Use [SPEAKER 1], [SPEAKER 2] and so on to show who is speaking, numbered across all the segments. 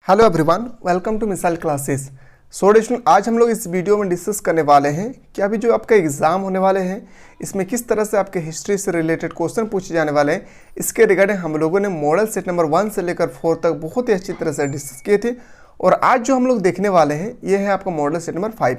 [SPEAKER 1] Hello everyone, welcome to missile classes. Student, आज हम लोग इस वीडियो में डिस्कस करने वाले हैं कि अभी जो आपका एग्ज़ाम होने वाले हैं इसमें किस तरह से आपके हिस्ट्री से रिलेटेड क्वेश्चन पूछे जाने वाले हैं। इसके रिगार्डिंग हम लोगों ने मॉडल सेट नंबर 1 से लेकर 4 तक बहुत ही अच्छी तरह से डिस्कस किए थे और आज जो हम लोग देखने वाले हैं ये है आपका मॉडल सेट नंबर 5।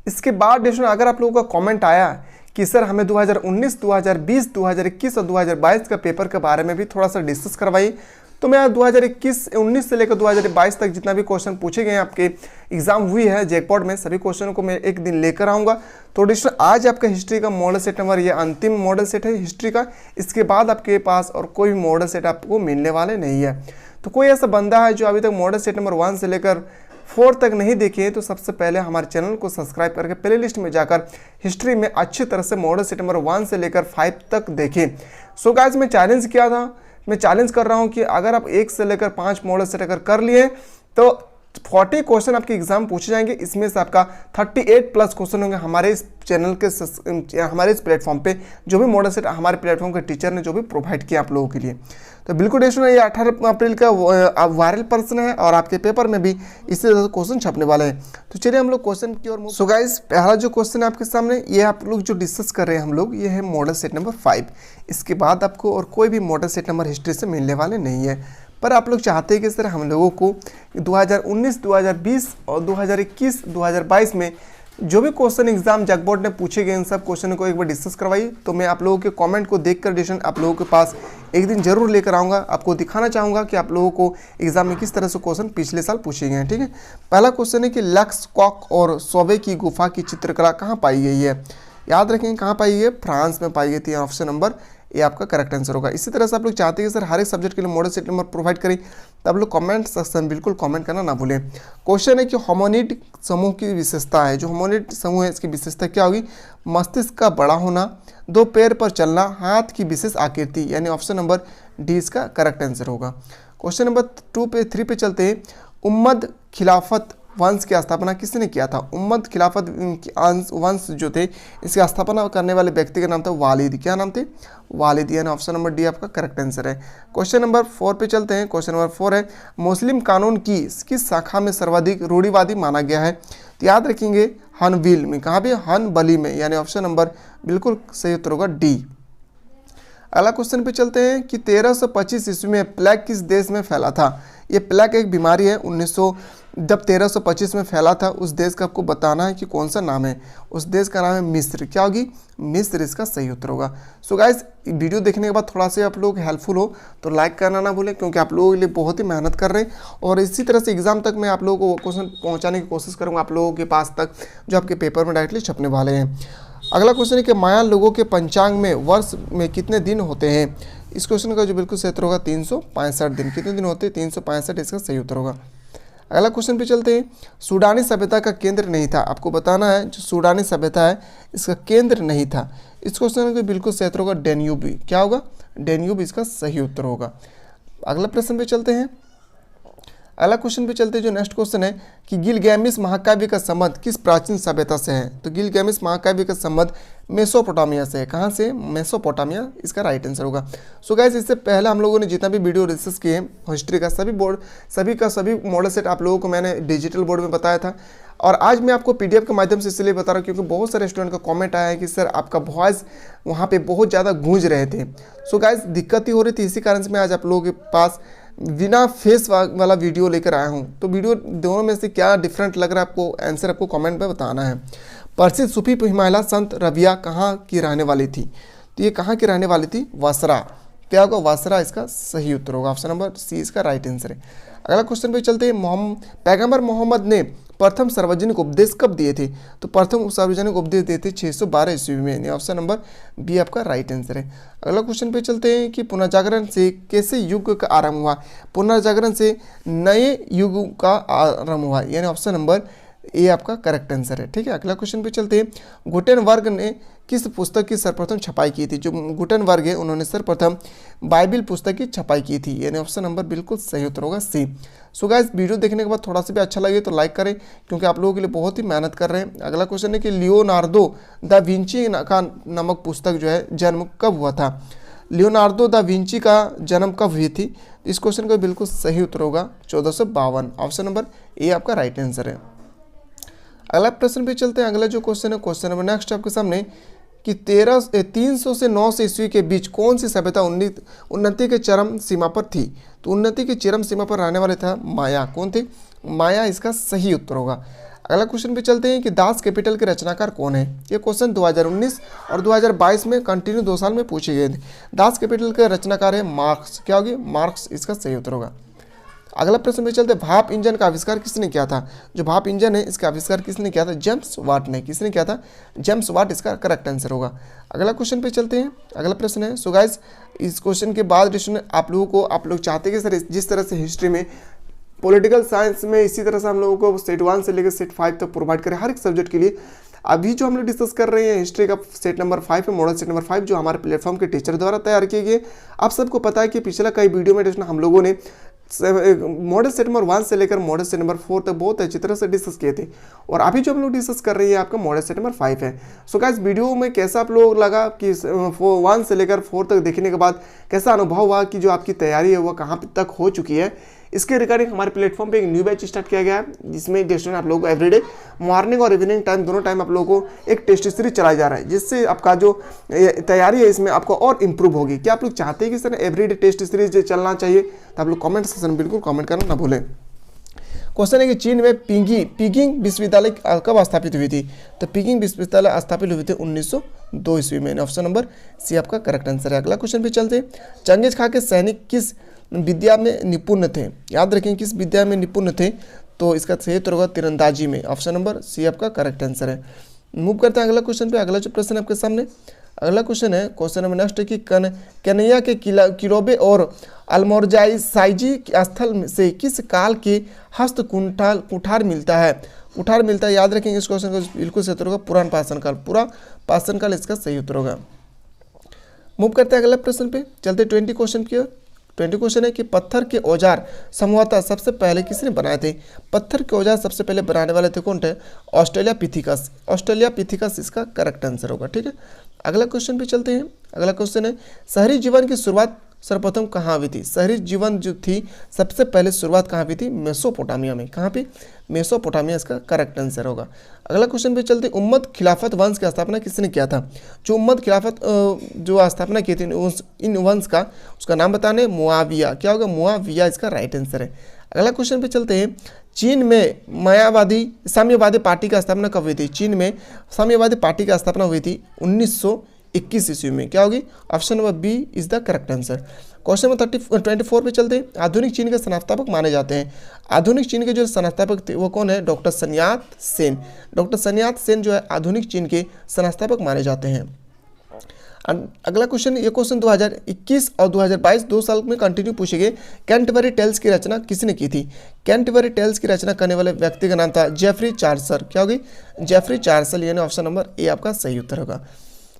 [SPEAKER 1] इसके बाद डिस्कशन अगर आप लोगों का कॉमेंट आया कि सर हमें 2019, 2020, 2021 और 2022 का पेपर के बारे में भी थोड़ा सा डिस्कस करवाइए, तो मैं 2019 से लेकर 2022 तक जितना भी क्वेश्चन पूछे गए हैं आपके एग्जाम हुई है जैकपॉट में, सभी क्वेश्चनों को मैं एक दिन लेकर आऊँगा। तो डिस्टर आज आपका हिस्ट्री का मॉडल सेट नंबर ये अंतिम मॉडल सेट है हिस्ट्री का। इसके बाद आपके पास और कोई भी मॉडल सेट आपको मिलने वाले नहीं है। तो कोई ऐसा बंदा है जो अभी तक मॉडल सेट नंबर 1 से लेकर 4 तक नहीं देखे तो सबसे पहले हमारे चैनल को सब्सक्राइब करके प्ले लिस्ट में जाकर हिस्ट्री में अच्छी तरह से मॉडल सेट नंबर 1 से लेकर 5 तक देखें। सो गाइस, मैं चैलेंज किया था, मैं चैलेंज कर रहा हूं कि अगर आप 1 से लेकर 5 मॉडल सेट अगर कर लिए तो 40 क्वेश्चन आपके एग्जाम पूछे जाएंगे। इसमें से आपका 38 प्लस क्वेश्चन होंगे हमारे इस चैनल के हमारे इस प्लेटफॉर्म पे, जो भी मॉडल सेट हमारे प्लेटफॉर्म के टीचर ने जो भी प्रोवाइड किया आप लोगों के लिए। तो बिल्कुल डेशन ये 18 अप्रैल का वायरल पर्सन है और आपके पेपर में भी इसी तरह से क्वेश्चन छपने वाले हैं। तो चलिए हम लोग क्वेश्चन की ओर। सो गाइस, पहला जो क्वेश्चन है आपके सामने, ये आप लोग जो डिस्कस कर रहे हैं हम लोग, ये है मॉडल सेट नंबर 5। इसके बाद आपको और कोई भी मॉडल सेट नंबर हिस्ट्री से मिलने वाले नहीं है। पर आप लोग चाहते हैं कि सर हम लोगों को 2019, 2020 और 2021, 2022 में जो भी क्वेश्चन एग्जाम जैकपॉट ने पूछे गए इन सब क्वेश्चन को एक बार डिस्कस करवाइए। तो मैं आप लोगों के कमेंट को देखकर डिसीजन आप लोगों के पास एक दिन जरूर लेकर आऊँगा। आपको दिखाना चाहूँगा कि आप लोगों को एग्जाम में किस तरह से क्वेश्चन पिछले साल पूछे गए हैं। ठीक है, पहला क्वेश्चन है कि लक्स कॉक और सोबे की गुफा की चित्रकला कहाँ पाई गई है। याद रखेंगे कहाँ पाई गई है, फ्रांस में पाई गई थी। ऑप्शन नंबर ये आपका करेक्ट आंसर होगा। इसी तरह से आप लोग चाहते हैं कि सर हर एक सब्जेक्ट के लिए मॉडल सेट नंबर प्रोवाइड करें, तो आप लोग कमेंट सेक्शन बिल्कुल कमेंट करना ना भूलें। क्वेश्चन है कि होमोनिड समूह की विशेषता है, जो होमोनिड समूह है इसकी विशेषता क्या होगी। मस्तिष्क का बड़ा होना, 2 पैर पर चलना, हाथ की विशेष आकृति, यानी ऑप्शन नंबर डी इसका करेक्ट आंसर होगा। क्वेश्चन नंबर 3 पे चलते हैं। उम्मद खिलाफत वंश की स्थापना किसने किया था। उम्मद खिलाफत वंश जो थे इसकी स्थापना करने वाले व्यक्ति का नाम था वालिद। क्या नाम थे, वालिद, यानी ऑप्शन नंबर डी आपका करेक्ट आंसर है। क्वेश्चन नंबर 4 पे चलते हैं। क्वेश्चन नंबर 4 है मुस्लिम कानून की किस शाखा में सर्वाधिक रूढ़िवादी माना गया है। तो याद रखेंगे हनविल में, कहाँ भी, हनबली में, यानी ऑप्शन नंबर बिल्कुल सही उत्तर होगा डी। अगला क्वेश्चन पे चलते हैं कि 1325 ईस्वी में प्लेग किस देश में फैला था। ये प्लेग एक बीमारी है, 1325 में फैला था। उस देश का आपको बताना है कि कौन सा नाम है। उस देश का नाम है मिस्र। क्या होगी, मिस्र इसका सही उत्तर होगा। सो गाइस, वीडियो देखने के बाद थोड़ा सा आप लोग हेल्पफुल हो तो लाइक करना ना भूलें, क्योंकि आप लोगों के लिए बहुत ही मेहनत कर रहे हैं और इसी तरह से एग्जाम तक मैं आप लोगों को क्वेश्चन पहुँचाने की कोशिश करूँगा आप लोगों के पास तक, जो आपके पेपर में डायरेक्टली छपने वाले हैं। अगला क्वेश्चन है कि माया लोगों के पंचांग में वर्ष में कितने दिन होते हैं। इस क्वेश्चन का जो बिल्कुल सही उत्तर होगा 365 दिन। कितने दिन होते हैं, 365, इसका सही उत्तर होगा। अगला क्वेश्चन पे चलते हैं। सूडानी सभ्यता का केंद्र नहीं था। आपको बताना है जो सूडानी सभ्यता है इसका केंद्र नहीं था। इस क्वेश्चन का बिल्कुल सही उत्तर होगा डेन्यूब। क्या होगा, डेन्यूब इसका सही उत्तर होगा। अगला प्रश्न पे चलते हैं। अगला क्वेश्चन पे चलते हैं। जो नेक्स्ट क्वेश्चन है कि गिलगैमिस महाकाव्य का संबंध किस प्राचीन सभ्यता से है। तो गिलगैमिस महाकाव्य का संबंध मेसोपोटामिया से है। कहाँ से, मेसोपोटामिया इसका राइट आंसर होगा। सो गाइस, इससे पहले हम लोगों ने जितना भी वीडियो डिस्कस किए हैं हिस्ट्री का, सभी मॉडल सेट आप लोगों को मैंने डिजिटल बोर्ड में बताया था और आज मैं आपको पीडीएफ के माध्यम से इसलिए बता रहा हूँ क्योंकि बहुत सारे स्टूडेंट का कमेंट आया है कि सर आपका वॉइस वहाँ पे बहुत ज़्यादा गूंज रहे थे। सो गाइस, दिक्कत ही हो रही थी, इसी कारण से मैं आज आप लोगों के पास बिना फेस वाला वीडियो लेकर आया हूँ। तो वीडियो दोनों में से क्या डिफरेंट लग रहा है आपको, आंसर आपको कमेंट में बताना है। प्रसिद्ध सूफी महिला संत रबिया कहाँ की रहने वाली थी। तो ये कहाँ की रहने वाली थी, वासरा। क्या होगा, वासरा इसका सही उत्तर होगा। ऑप्शन नंबर सी इसका राइट आंसर है। अगला क्वेश्चन पे चलते हैं। पैगंबर मोहम्मद ने प्रथम सार्वजनिक उपदेश कब दिए थे। तो प्रथम सार्वजनिक उपदेश दिए थे 612 ईस्वी में। ऑप्शन नंबर बी आपका राइट आंसर है। अगला क्वेश्चन पे चलते हैं कि पुनर्जागरण से कैसे युग का आरंभ हुआ। पुनर्जागरण से नए युग का आरंभ हुआ, यानी ऑप्शन नंबर ए आपका करेक्ट आंसर है। ठीक है, अगला क्वेश्चन पे चलते हैं। गुटेनबर्ग ने किस पुस्तक की सर्वप्रथम छपाई की थी। जो गुटेनबर्ग है उन्होंने सर्वप्रथम बाइबिल पुस्तक की छपाई की थी, यानी ऑप्शन नंबर बिल्कुल सही उत्तर होगा सी। सो गाइस, वीडियो देखने के बाद थोड़ा सा भी अच्छा लगे तो लाइक करें, क्योंकि आप लोगों के लिए बहुत ही मेहनत कर रहे हैं। अगला क्वेश्चन है कि लियोनार्दो दा विंची का नामक पुस्तक जो है जन्म कब हुआ था। लियोनार्डो दा विंची का जन्म कब हुई थी? इस क्वेश्चन का बिल्कुल सही उत्तर होगा 1452। ऑप्शन नंबर ए आपका राइट आंसर है। अगला प्रश्न पे चलते हैं। अगला जो क्वेश्चन है, क्वेश्चन नंबर नेक्स्ट आपके सामने कि 300 से 900 ईस्वी के बीच कौन सी सभ्यता उन्नति के चरम सीमा पर थी? तो उन्नति की चरम सीमा पर रहने वाले था माया। कौन थे? माया इसका सही उत्तर होगा। अगला क्वेश्चन पे चलते हैं कि दास कैपिटल के रचनाकार कौन है? ये क्वेश्चन 2019 और 2022 में कंटिन्यू 2 साल में पूछे गए थे। दास कैपिटल के रचनाकार है मार्क्स। क्या होगी? मार्क्स इसका सही उत्तर होगा। अगला प्रश्न पे चलते हैं, भाप इंजन का आविष्कार किसने किया था? जो भाप इंजन है इसका आविष्कार किसने किया था? जेम्स वाट ने। किसने किया था? जेम्स वाट इसका करेक्ट आंसर होगा। अगला क्वेश्चन पे चलते हैं। अगला प्रश्न है, सो गाइस इस क्वेश्चन के बाद आप लोग चाहते हैं कि सर जिस तरह से हिस्ट्री में, पॉलिटिकल साइंस में इसी तरह से हम लोगों को सेट 1 से लेकर सेट 5 तक प्रोवाइड करें हर एक सब्जेक्ट के लिए। अभी जो हम लोग डिस्कस कर रहे हैं हिस्ट्री का सेट नंबर 5 है, मॉडल सेट नंबर 5, जो हमारे प्लेटफॉर्म के टीचर द्वारा तैयार किए गए। आप सबको पता है कि पिछला कई वीडियो में हम लोगों ने मॉडल सेट नंबर 1 से लेकर मॉडल सेट नंबर 4 तक बहुत अच्छी तरह से डिस्कस किए थे, और अभी जो हम लोग डिस्कस कर रहे हैं आपका मॉडल सेट नंबर 5 है। सो गाइस वीडियो में कैसा आप लोग लगा कि 1 से लेकर 4 तक देखने के बाद कैसा अनुभव हुआ कि जो आपकी तैयारी है वो कहाँ तक हो चुकी है? इसके रिगार्डिंग हमारे प्लेटफॉर्म पे एक न्यू बैच स्टार्ट किया गया है, जिसमें स्टूडेंट आप लोगों को एवरीडे मॉर्निंग और इवनिंग टाइम दोनों टाइम आप लोगों को एक टेस्ट सीरीज चलाया जा रहा है, जिससे आपका जो तैयारी है इसमें आपको और इम्प्रूव होगी। क्या आप लोग चाहते हैं कि सर एवरीडे टेस्ट सीरीज चलना चाहिए? तो आप लोग कमेंट सेक्शन में बिल्कुल कमेंट करना ना भूलें। क्वेश्चन है कि चीन में पीकिंग विश्वविद्यालय कब स्थापित हुई थी? तो पीकिंग विश्वविद्यालय स्थापित हुई थी 1902 ईस्वी में। ऑप्शन नंबर सी आपका करेक्ट आंसर है। अगला क्वेश्चन पे चलते हैं, चंगेज खां के सैनिक किस विद्या में निपुण थे? याद रखें किस विद्या में निपुण थे? तो इसका सही उत्तर होगा तीरंदाजी में। ऑप्शन नंबर सी आपका करेक्ट आंसर है। मूव करते हैं अगला क्वेश्चन पे। अगला जो प्रश्न आपके सामने, अगला क्वेश्चन है, क्वेश्चन नंबर नेक्स्ट है कि कन्हैया के किलोबे और अल्मोरजाई साइजी स्थल से किस काल के हस्त कुठार मिलता है? कुठार मिलता है, याद रखेंगे इस क्वेश्चन का बिल्कुल सही उत्तर होगा पुरान पाषाण काल। पूरा पाषाण काल इसका सही उत्तर होगा। मूव करते हैं अगला प्रश्न पे चलते 20 क्वेश्चन की। 20 क्वेश्चन है कि पत्थर के औजार संभवतः सबसे पहले किसने बनाए थे? पत्थर के औजार सबसे पहले बनाने वाले थे कौन थे? ऑस्ट्रेलियापिथेकस। ऑस्ट्रेलियापिथेकस इसका करेक्ट आंसर होगा। ठीक है, अगला क्वेश्चन पे चलते हैं। अगला क्वेश्चन है, शहरी जीवन की शुरुआत सर्वप्रथम कहाँ हुई थी? शहरी जीवन जो थी सबसे पहले शुरुआत कहाँ हुई थी? मेसोपोटामिया में। कहाँ पे? मेसोपोटामिया इसका करेक्ट आंसर होगा। अगला क्वेश्चन पे चलते, उम्मद खिलाफत वंश की स्थापना किसने किया था? जो उम्मद खिलाफत जो स्थापना की थी इन वंश का, उसका नाम बताने, मुआविया। क्या होगा? मुआविया इसका राइट आंसर है। अगला क्वेश्चन पे चलते हैं, चीन में साम्यवादी पार्टी की स्थापना कब हुई थी? चीन में साम्यवादी पार्टी की स्थापना हुई थी 1921 ईस्वी में। क्या होगी? Option number B is the correct answer. Question number 24 पे चलते हैं, आधुनिक चीन के संस्थापक माने जाते हैं। आधुनिक चीन के जो संस्थापक थे वो कौन है? डॉक्टर सन यात सेन। डॉक्टर सन यात सेन जो है आधुनिक चीन के संस्थापक माने जाते हैं। अगला क्वेश्चन, ये क्वेश्चन 2021 और 2022 2 साल में कंटिन्यू पूछे गए। कैंटरबरी टेल्स की रचना किसने की थी? कैंटरबरी टेल्स की रचना करने वाले व्यक्ति का नाम था जेफरी चार्सर। क्या होगी? जेफरी चार्सर, यानी ऑप्शन नंबर ए आपका सही उत्तर होगा।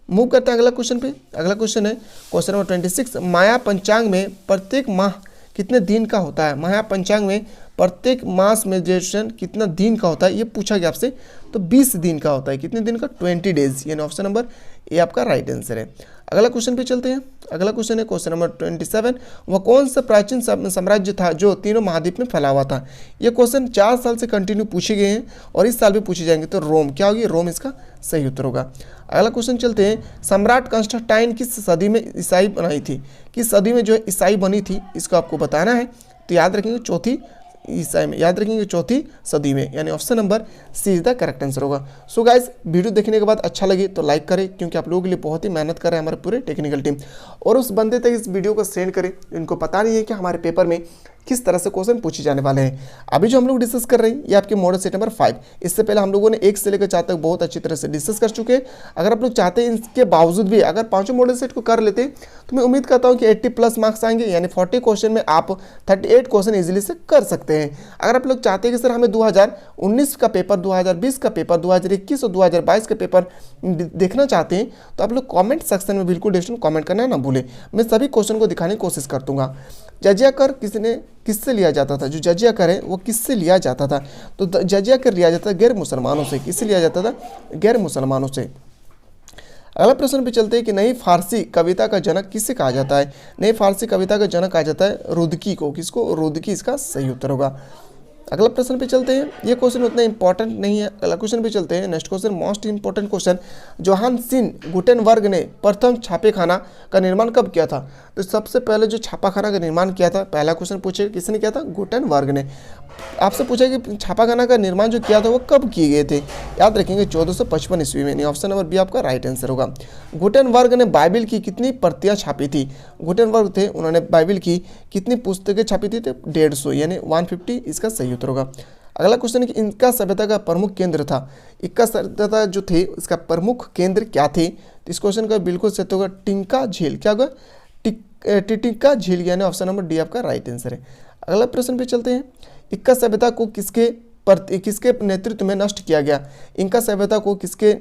[SPEAKER 1] मूव करते हैं अगला क्वेश्चन पे। अगला क्वेश्चन है क्वेश्चन नंबर 26, माया पंचांग में प्रत्येक माह कितने दिन का होता है? माया पंचांग में प्रत्येक मास में ड्यूरेशन कितना दिन का होता है? ये पूछा गया आपसे। तो 20 दिन का होता है। कितने दिन का? 20 डेज, यानी ऑप्शन नंबर ए आपका राइट आंसर है। अगला क्वेश्चन पे चलते हैं। अगला क्वेश्चन है क्वेश्चन नंबर 27, वह कौन सा प्राचीन साम्राज्य था जो तीनों महाद्वीप में फैला हुआ था? ये क्वेश्चन 4 साल से कंटिन्यू पूछे गए हैं और इस साल भी पूछे जाएंगे। तो रोम। क्या होगी? रोम इसका सही उत्तर होगा। अगला क्वेश्चन चलते हैं, सम्राट कंस्टेंटाइन किस सदी में ईसाई बनाई थी? किस सदी में जो है ईसाई बनी थी, इसको आपको बताना है। तो याद रखेंगे चौथी ईसाई में, याद रखेंगे चौथी सदी में, यानी option number C is the correct answer होगा। सो गाइस वीडियो देखने के बाद अच्छा लगे तो लाइक करें, क्योंकि आप लोगों के लिए बहुत ही मेहनत कर रहे हैं हमारे पूरे टेक्निकल टीम, और उस बंदे तक इस वीडियो को सेंड करें इनको पता नहीं है कि हमारे पेपर में किस तरह से क्वेश्चन पूछे जाने वाले हैं। अभी जो हम लोग डिस्कस कर रहे हैं ये आपके मॉडल सेट नंबर 5, इससे पहले हम लोगों ने 1 से लेकर 4 तक बहुत अच्छी तरह से डिस्कस कर चुके हैं। अगर आप लोग चाहते हैं इसके बावजूद भी अगर 5 मॉडल सेट को कर लेते तो मैं उम्मीद करता हूं कि 80+ मार्क्स आएंगे, यानी 40 क्वेश्चन में आप 38 क्वेश्चन इजीली से कर सकते हैं। अगर आप लोग चाहते हैं कि सर हमें 2019 का पेपर, 2020 का पेपर, 2021 और 2022 का पेपर देखना चाहते हैं तो आप लोग कॉमेंट सेक्शन में बिल्कुल कॉमेंट करना ना भूलें। मैं सभी क्वेश्चन को दिखाने की कोशिश कर दूंगा। जजिया कर किससे लिया जाता था? जो जजिया कर है वो किससे लिया जाता था? तो जजिया कर लिया जाता था गैर मुसलमानों से। किससे लिया जाता था? गैर मुसलमानों से। अगला प्रश्न पे चलते हैं कि नई फारसी कविता का जनक किसे कहा जाता है। नई फारसी कविता का जनक कहा जाता है रुदकी को। किसको? रुदकी इसका सही उत्तर होगा। अगला प्रश्न पे चलते हैं, ये क्वेश्चन उतना इंपॉर्टेंट नहीं है। अगला क्वेश्चन पे चलते हैं, next question most important question. Johansson Gutenberg ने प्रथम छापेखाना का निर्माण कब किया था? तो सबसे पहले जो छापाखाना का निर्माण किया था, पहला क्वेश्चन पूछे किसने किया था? गुटेनबर्ग ने। आपसे पूछा कि छापाखाना का निर्माण जो किया था वो कब किए गए थे? याद रखेंगे 1455 ईस्वी में। ऑप्शन नंबर बी आपका राइट आंसर होगा। गुटेनबर्ग ने बाइबिल की कितनी प्रतियां छापी थी? गुटेनबर्ग थे, उन्होंने बाइबिल की कितनी पुस्तकें छापी थी? तो 150 यानी 150 इसका सही उत्तर होगा। अगला क्वेश्चन है कि इनका सभ्यता का प्रमुख केंद्र था। इनका सभ्यता जो थे इसका प्रमुख केंद्र क्या थे? तो इस क्वेश्चन का बिल्कुल सही होगा टिंका झील। क्या होगा? टिटिका झील, यानी ऑप्शन नंबर डी आपका राइट आंसर है। अगला प्रश्न पे चलते हैं, इक्का सभ्यता को किसके नेतृत्व में नष्ट किया गया? इनका सभ्यता को किसके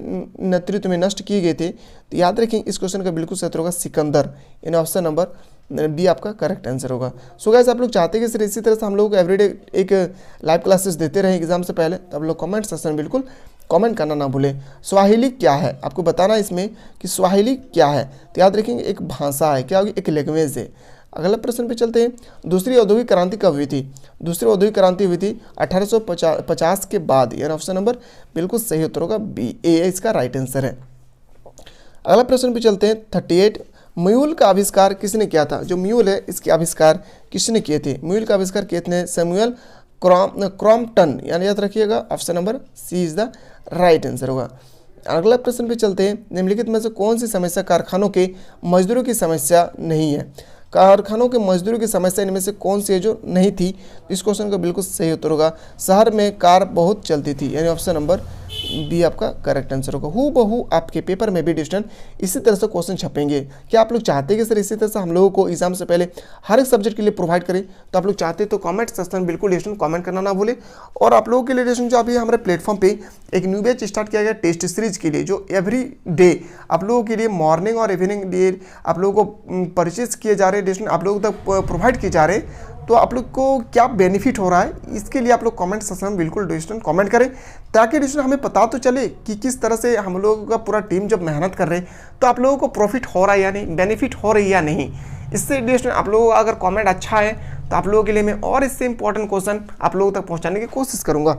[SPEAKER 1] नेतृत्व में नष्ट किए गए थे? तो याद रखें इस क्वेश्चन का बिल्कुल सही होगा सिकंदर, यानी ऑप्शन नंबर बी आपका करेक्ट आंसर होगा। सो गाइस, आप लोग चाहते हैं कि इसी तरह से हम लोग को एवरीडे एक लाइव क्लासेस देते रहें एग्जाम से पहले, तो आप लोग कमेंट सेक्शन में बिल्कुल कमेंट करना ना भूलें। स्वाहिली क्या है? आपको बताना इसमें कि स्वाहिली क्या है। तो याद रखेंगे एक भाषा है। क्या होगी? एक लैंग्वेज है। अगला प्रश्न पे चलते हैं, दूसरी औद्योगिक क्रांति कब हुई थी? दूसरी औद्योगिक क्रांति हुई थी 1850 के बाद, यानी ऑप्शन नंबर बिल्कुल सही उत्तर होगा बी, ए इसका राइट आंसर है। अगला प्रश्न पे चलते हैं 38, म्यूल का आविष्कार किसने किया था? जो म्यूल है इसके आविष्कार किसने किए थे? म्यूल का आविष्कार किए थे सैमुअल क्रॉम्पटन, यानी याद रखिएगा option number C is the right answer होगा। अगला प्रश्न पे चलते हैं, निम्नलिखित में से कौन सी समस्या कारखानों के मजदूरों की समस्या नहीं है? कारखानों के मजदूरों की समस्या इनमें से कौन सी है जो नहीं थी? इस क्वेश्चन का बिल्कुल सही उत्तर होगा शहर में कार बहुत चलती थी, यानी ऑप्शन नंबर बी आपका करेक्ट आंसर होगा। हूबहू आपके पेपर में भी डिस्टेंट इसी तरह से क्वेश्चन छपेंगे। क्या आप लोग चाहते हैं कि सर इसी तरह से हम लोगों को एग्जाम से पहले हर एक सब्जेक्ट के लिए प्रोवाइड करें? तो आप लोग चाहते हैं तो कमेंट सेक्शन में बिल्कुल डिस्टेंट कमेंट करना ना भूलें। और आप लोगों के लिए डिस्टेंट जो अभी हमारे प्लेटफॉर्म पे एक न्यू बैच स्टार्ट किया गया टेस्ट सीरीज के लिए, जो एवरी डे आप लोगों के लिए मॉर्निंग और इवनिंग डे आप लोगों को परचेज किए जा रहे हैं, डिस्टेंट आप लोगों तक प्रोवाइड किए जा रहे हैं। तो आप लोग को क्या बेनिफिट हो रहा है, इसके लिए आप लोग कमेंट सेक्शन में बिल्कुल डिस्टेंट कमेंट करें, ताकि डिस्टेंट हमें पता तो चले कि किस तरह से हम लोगों का पूरा टीम जब मेहनत कर रहे हैं तो आप लोगों को प्रॉफिट हो रहा है या नहीं, बेनिफिट हो रही है या नहीं। इससे डिस्टेंट आप लोगों का अगर कमेंट अच्छा है तो आप लोगों के लिए मैं और इससे इंपॉर्टेंट क्वेश्चन आप लोगों तक पहुंचाने की कोशिश करूंगा।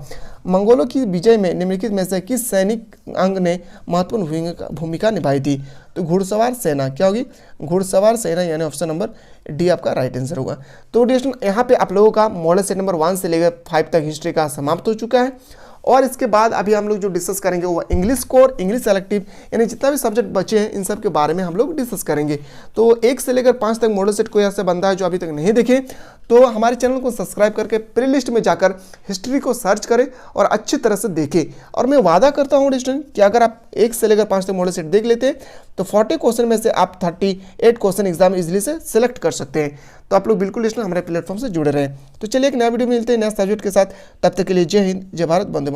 [SPEAKER 1] मंगोलों की विजय में निम्नलिखित में से किस सैनिक अंग ने महत्वपूर्ण भूमिका निभाई थी? तो घुड़सवार सेना। क्या होगी? घुड़सवार सेना, यानी ऑप्शन नंबर डी आपका राइट आंसर होगा। तो डिस्टेंट यहाँ पे आप लोगों का मॉडल सेट नंबर 1 से लेकर 5 तक हिस्ट्री का समाप्त हो चुका है। और इसके बाद अभी हम लोग जो डिस्कस करेंगे वो इंग्लिश कोर, इंग्लिश सेलेक्टिव, यानी जितना भी सब्जेक्ट बचे हैं इन सब के बारे में हम लोग डिस्कस करेंगे। तो 1 से लेकर 5 तक मॉडल सेट कोई ऐसा बंदा है जो अभी तक नहीं देखे तो हमारे चैनल को सब्सक्राइब करके प्ले लिस्ट में जाकर हिस्ट्री को सर्च करें और अच्छी तरह से देखें। और मैं वादा करता हूँ स्टूडेंट कि अगर आप 1 से लेकर 5 तक मॉडल सेट देख लेते हैं तो 40 क्वेश्चन में से आप 38 क्वेश्चन एग्जाम इजिली से सिलेक्ट कर सकते हैं। तो आप लोग बिल्कुल हमारे प्लेटफॉर्म से जुड़े रहें। तो चलिए एक नया वीडियो में मिलते हैं नया सब्जेक्ट के साथ, तब तक के लिए जय हिंद, जय भारत, वंदे मातरम।